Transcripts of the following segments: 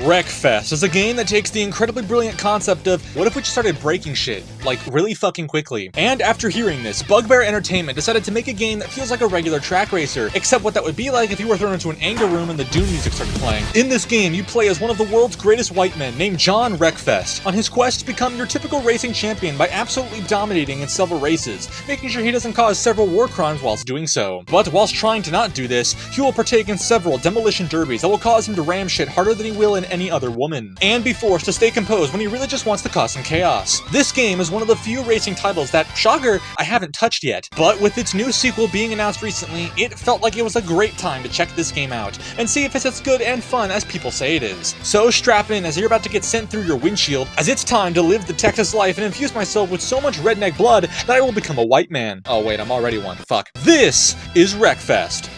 Wreckfest is a game that takes the incredibly brilliant concept of what if we just started breaking shit, like really fucking quickly. And after hearing this, Bugbear Entertainment decided to make a game that feels like a regular track racer, except what that would be like if you were thrown into an anger room and the Doom music started playing. In this game, you play as one of the world's greatest white men named John Wreckfest, on his quest to become your typical racing champion by absolutely dominating in several races, making sure he doesn't cause several war crimes whilst doing so. But whilst trying to not do this, he will partake in several demolition derbies that will cause him to ram shit harder than he will in any other woman, and be forced to stay composed when he really just wants to cause some chaos. This game is one of the few racing titles that, shocker, I haven't touched yet, but with its new sequel being announced recently, it felt like it was a great time to check this game out, and see if it's as good and fun as people say it is. So strap in as you're about to get sent through your windshield, as it's time to live the Texas life and infuse myself with so much redneck blood that I will become a white man. Oh wait, I'm already one, fuck. This is Wreckfest.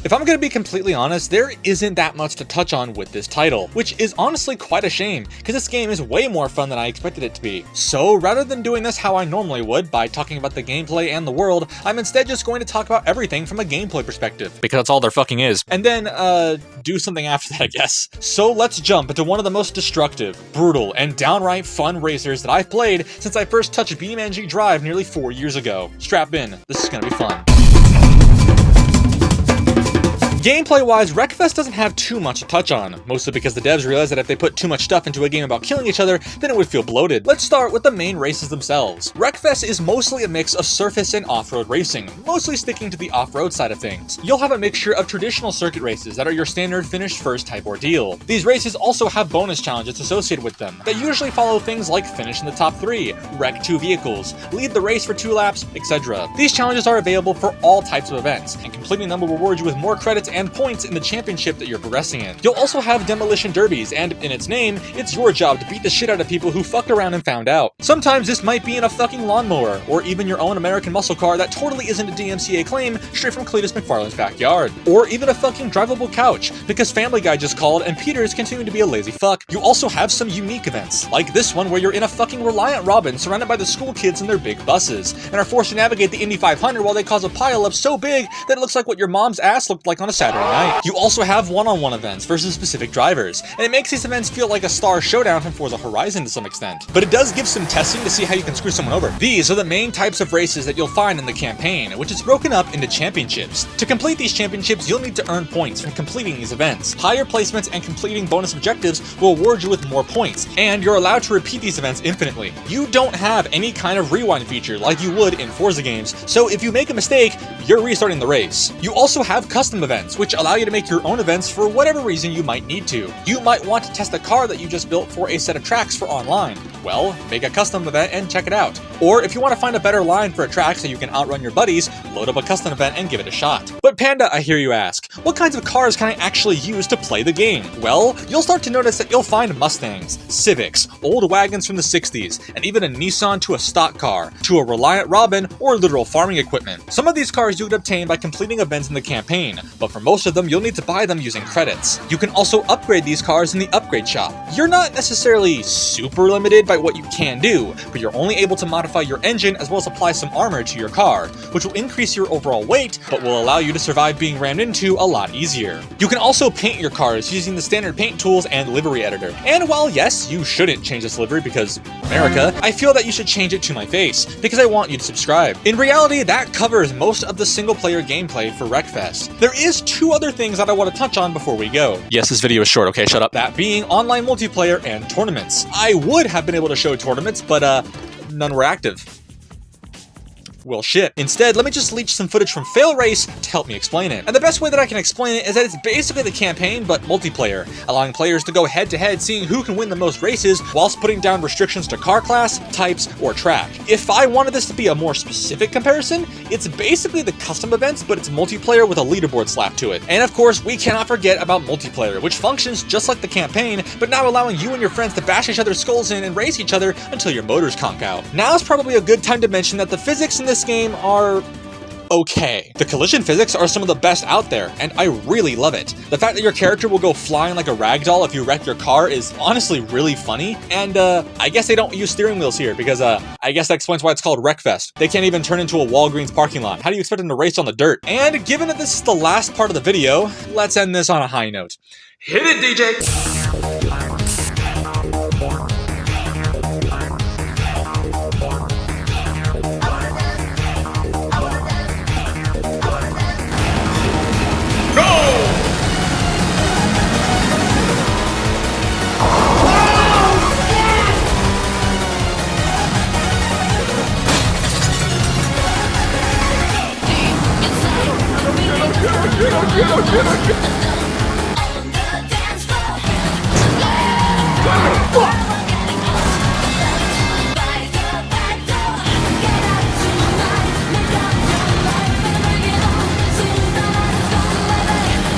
If I'm gonna be completely honest, there isn't that much to touch on with this title, which is honestly quite a shame, because this game is way more fun than I expected it to be. So rather than doing this how I normally would, by talking about the gameplay and the world, I'm instead just going to talk about everything from a gameplay perspective, because that's all there fucking is. And then, do something after that, I guess. So let's jump into one of the most destructive, brutal, and downright fun racers that I've played since I first touched BeamNG Drive nearly 4 years ago. Strap in, this is gonna be fun. Gameplay-wise, Wreckfest doesn't have too much to touch on, mostly because the devs realized that if they put too much stuff into a game about killing each other, then it would feel bloated. Let's start with the main races themselves. Wreckfest is mostly a mix of surface and off-road racing, mostly sticking to the off-road side of things. You'll have a mixture of traditional circuit races that are your standard finish first type ordeal. These races also have bonus challenges associated with them, that usually follow things like finish in the top 3, wreck 2 vehicles, lead the race for 2 laps, etc. These challenges are available for all types of events, and completing them will reward you with more credits and points in the championship that you're progressing in. You'll also have demolition derbies, and in its name, it's your job to beat the shit out of people who fucked around and found out. Sometimes this might be in a fucking lawnmower, or even your own American muscle car that totally isn't a DMCA claim straight from Cletus McFarlane's backyard. Or even a fucking drivable couch, because Family Guy just called and Peter's continuing to be a lazy fuck. You also have some unique events, like this one where you're in a fucking Reliant Robin surrounded by the school kids in their big buses, and are forced to navigate the Indy 500 while they cause a pileup so big that it looks like what your mom's ass looked like on a Saturday night. You also have one-on-one events versus specific drivers, and it makes these events feel like a Star Showdown from Forza Horizon to some extent. But it does give some testing to see how you can screw someone over. These are the main types of races that you'll find in the campaign, which is broken up into championships. To complete these championships, you'll need to earn points from completing these events. Higher placements and completing bonus objectives will reward you with more points, and you're allowed to repeat these events infinitely. You don't have any kind of rewind feature like you would in Forza games, so if you make a mistake, you're restarting the race. You also have custom events, which allow you to make your own events for whatever reason you might need to. You might want to test a car that you just built for a set of tracks for online. Well, make a custom event and check it out. Or if you want to find a better line for a track so you can outrun your buddies, load up a custom event and give it a shot. But Panda, I hear you ask, what kinds of cars can I actually use to play the game? Well, you'll start to notice that you'll find Mustangs, Civics, old wagons from the 60s, and even a Nissan to a stock car, to a Reliant Robin, or literal farming equipment. Some of these cars you can obtain by completing events in the campaign, but for most of them you'll need to buy them using credits. You can also upgrade these cars in the upgrade shop. You're not necessarily super limited by what you can do, but you're only able to modify your engine as well as apply some armor to your car, which will increase your overall weight, but will allow you to survive being rammed into a lot easier. You can also paint your cars using the standard paint tools and livery editor. And while yes, you shouldn't change this livery because America, I feel that you should change it to my face, because I want you to subscribe. In reality, that covers most of the single player gameplay for Wreckfest. There is 2 other things that I want to touch on before we go. Yes, this video is short, okay, shut up. That being online multiplayer and tournaments. I would have been able to show tournaments, but none were active. Well shit. Instead, let me just leech some footage from Fail Race to help me explain it. And the best way that I can explain it is that it's basically the campaign, but multiplayer, allowing players to go head to head seeing who can win the most races, whilst putting down restrictions to car class, types, or track. If I wanted this to be a more specific comparison, it's basically the custom events, but it's multiplayer with a leaderboard slapped to it. And of course, we cannot forget about multiplayer, which functions just like the campaign, but now allowing you and your friends to bash each other's skulls in and race each other until your motors conk out. Now is probably a good time to mention that the physics in this game are okay. The collision physics are some of the best out there, and I really love it. The fact that your character will go flying like a ragdoll if you wreck your car is honestly really funny, and I guess they don't use steering wheels here because I guess that explains why it's called Wreckfest. They can't even turn into a Walgreens parking lot. How do you expect them to race on the dirt? And given that this is the last part of the video, let's end this on a high note. Hit it, DJ!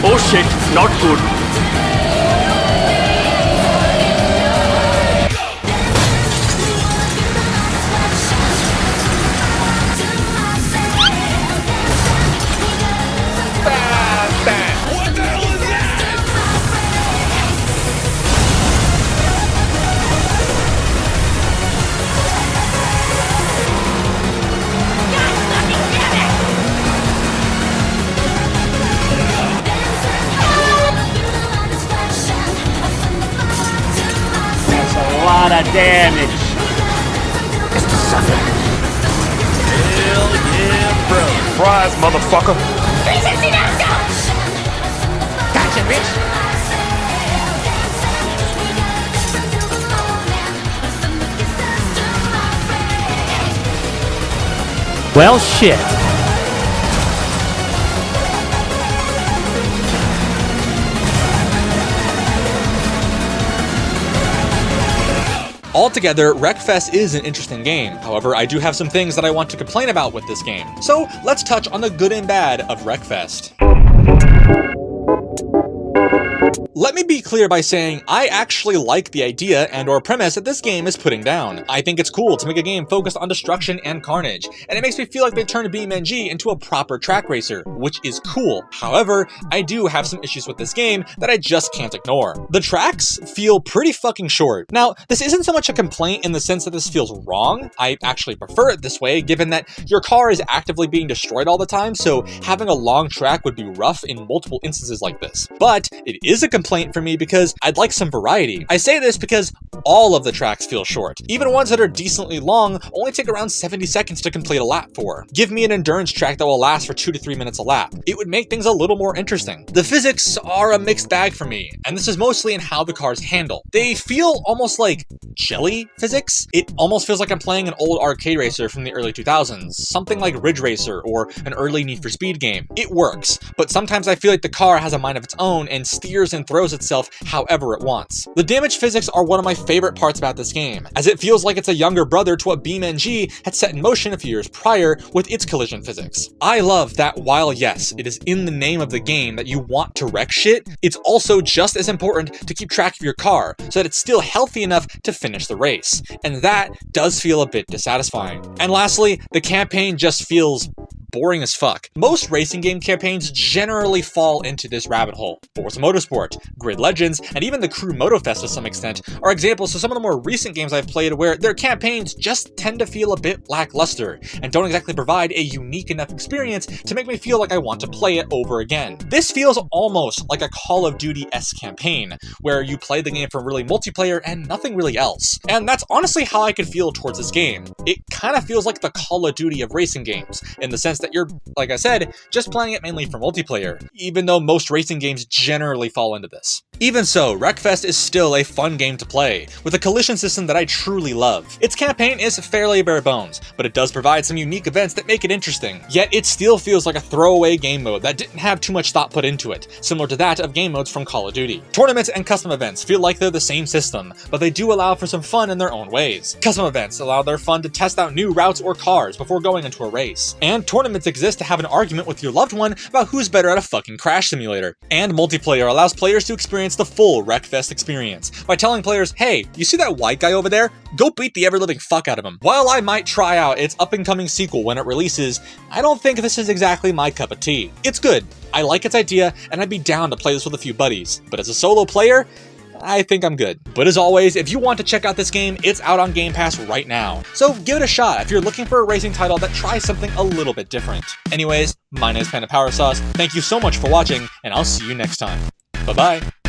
Oh shit, not good. A lot of damage. Hell yeah, bro. Fries, motherfucker. 360 now, go! Gotcha, bitch. Well, shit. Altogether, Wreckfest is an interesting game. However, I do have some things that I want to complain about with this game. So let's touch on the good and bad of Wreckfest. Let me be clear by saying I actually like the idea and/or premise that this game is putting down. I think it's cool to make a game focused on destruction and carnage, and it makes me feel like they turned BeamNG into a proper track racer, which is cool. However, I do have some issues with this game that I just can't ignore. The tracks feel pretty fucking short. Now, this isn't so much a complaint in the sense that this feels wrong. I actually prefer it this way, given that your car is actively being destroyed all the time, so having a long track would be rough in multiple instances like this. But it is a complaint for me because I'd like some variety. I say this because all of the tracks feel short. Even ones that are decently long only take around 70 seconds to complete a lap for. Give me an endurance track that will last for 2 to 3 minutes a lap. It would make things a little more interesting. The physics are a mixed bag for me, and this is mostly in how the cars handle. They feel almost like jelly physics. It almost feels like I'm playing an old arcade racer from the early 2000s, something like Ridge Racer or an early Need for Speed game. It works, but sometimes I feel like the car has a mind of its own and steers and throws itself however it wants. The damage physics are one of my favorite parts about this game, as it feels like it's a younger brother to what BeamNG had set in motion a few years prior with its collision physics. I love that while yes, it is in the name of the game that you want to wreck shit, it's also just as important to keep track of your car so that it's still healthy enough to finish the race, and that does feel a bit dissatisfying. And lastly, the campaign just feels boring as fuck. Most racing game campaigns generally fall into this rabbit hole. Forza Motorsport, Grid Legends, and even the Crew Motofest to some extent are examples of some of the more recent games I've played where their campaigns just tend to feel a bit lackluster and don't exactly provide a unique enough experience to make me feel like I want to play it over again. This feels almost like a Call of Duty-esque campaign, where you play the game for really multiplayer and nothing really else. And that's honestly how I could feel towards this game. It kind of feels like the Call of Duty of racing games, in the sense that you're, like I said, just playing it mainly for multiplayer, even though most racing games generally fall into this. Even so, Wreckfest is still a fun game to play, with a collision system that I truly love. Its campaign is fairly bare bones, but it does provide some unique events that make it interesting. Yet it still feels like a throwaway game mode that didn't have too much thought put into it, similar to that of game modes from Call of Duty. Tournaments and custom events feel like they're the same system, but they do allow for some fun in their own ways. Custom events allow their fun to test out new routes or cars before going into a race, and tournaments exist to have an argument with your loved one about who's better at a fucking crash simulator. And multiplayer allows players to experience experience the full Wreckfest experience by telling players, hey, you see that white guy over there? Go beat the ever-living fuck out of him. While I might try out its up-and-coming sequel when it releases, I don't think this is exactly my cup of tea. It's good, I like its idea, and I'd be down to play this with a few buddies, but as a solo player, I think I'm good. But as always, if you want to check out this game, it's out on Game Pass right now. So give it a shot if you're looking for a racing title that tries something a little bit different. Anyways, my name is PandaPowerSauce, thank you so much for watching, and I'll see you next time. Bye-bye.